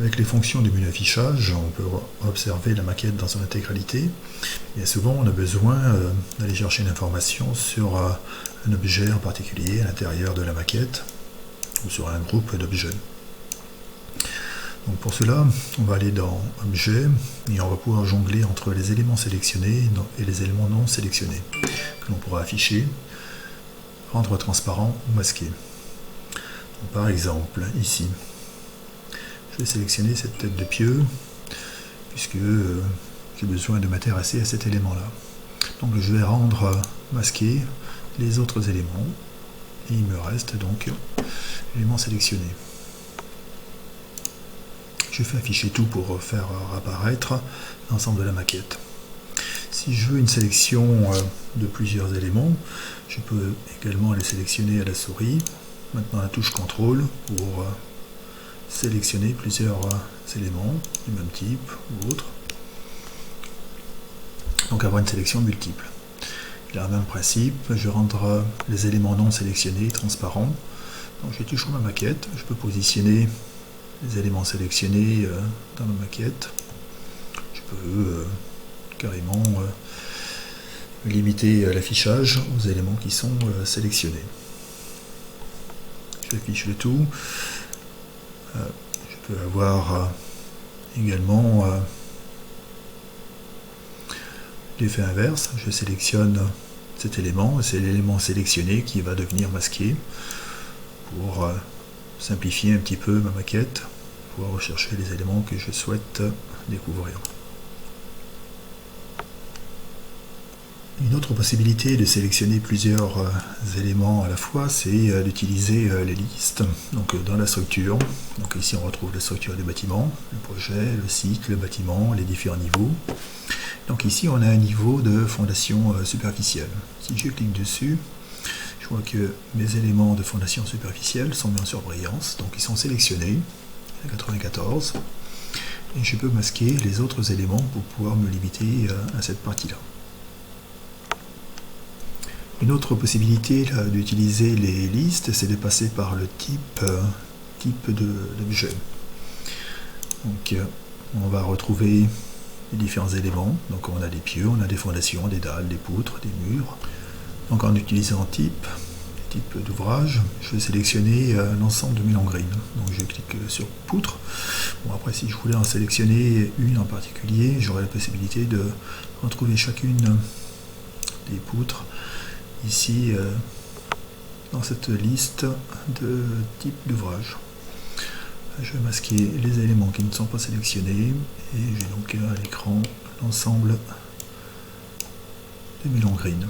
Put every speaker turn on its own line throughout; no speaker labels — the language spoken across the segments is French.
Avec les fonctions du menu affichage, on peut observer la maquette dans son intégralité. Et souvent, on a besoin d'aller chercher une information sur un objet en particulier à l'intérieur de la maquette ou sur un groupe d'objets. Donc pour cela, on va aller dans Objet et on va pouvoir jongler entre les éléments sélectionnés et les éléments non sélectionnés que l'on pourra afficher, rendre transparent ou masquer. Donc par exemple, ici, je vais sélectionner cette tête de pieu puisque j'ai besoin de m'intéresser à cet élément-là. Donc je vais rendre masqué les autres éléments et il me reste donc l'élément sélectionné. Je fais afficher tout pour faire apparaître l'ensemble de la maquette. Si je veux une sélection de plusieurs éléments, je peux également les sélectionner à la souris. Maintenant la touche CTRL pour sélectionner plusieurs éléments du même type ou autre. Donc avoir une sélection multiple. Il a le même principe, je vais rendre les éléments non sélectionnés transparents. Donc j'ai toujours ma maquette, je peux positionner les éléments sélectionnés dans ma maquette. Je peux carrément limiter l'affichage aux éléments qui sont sélectionnés. J'affiche le tout. Je peux avoir également l'effet inverse. Je sélectionne cet élément, c'est l'élément sélectionné qui va devenir masqué pour simplifier un petit peu ma maquette, pouvoir rechercher les éléments que je souhaite découvrir. Une autre possibilité de sélectionner plusieurs éléments à la fois, c'est d'utiliser les listes. Donc dans la structure, donc ici on retrouve la structure du bâtiment, le projet, le site, le bâtiment, les différents niveaux. Donc ici on a un niveau de fondation superficielle. Si je clique dessus, je vois que mes éléments de fondation superficielle sont mis en surbrillance, donc ils sont sélectionnés, à 94, et je peux masquer les autres éléments pour pouvoir me limiter à cette partie-là. Une autre possibilité d'utiliser les listes, c'est de passer par le type d'objet. Donc on va retrouver les différents éléments, donc on a des pieux, on a des fondations, des dalles, des poutres, des murs. Donc en utilisant type d'ouvrage, je vais sélectionner l'ensemble de mes longrines. Donc je clique sur poutre. Bon, après si je voulais en sélectionner une en particulier, j'aurais la possibilité de retrouver chacune des poutres ici dans cette liste de type d'ouvrage. Je vais masquer les éléments qui ne sont pas sélectionnés et j'ai donc à l'écran l'ensemble de mes longrines.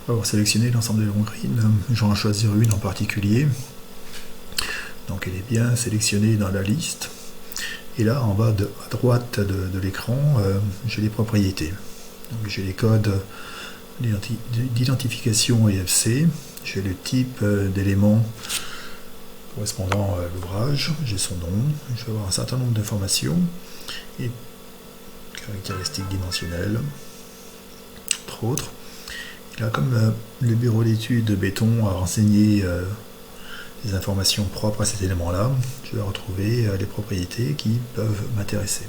Pour avoir sélectionné l'ensemble des longrines, je vais en choisir une en particulier. Donc elle est bien sélectionnée dans la liste. Et là, en bas à droite de l'écran, j'ai les propriétés. Donc j'ai les codes d'identification EFC, j'ai le type d'élément correspondant à l'ouvrage, j'ai son nom, je vais avoir un certain nombre d'informations et caractéristiques dimensionnelles, entre autres. Et là, comme le bureau d'études béton a renseigné des informations propres à cet élément-là, je vais retrouver les propriétés qui peuvent m'intéresser.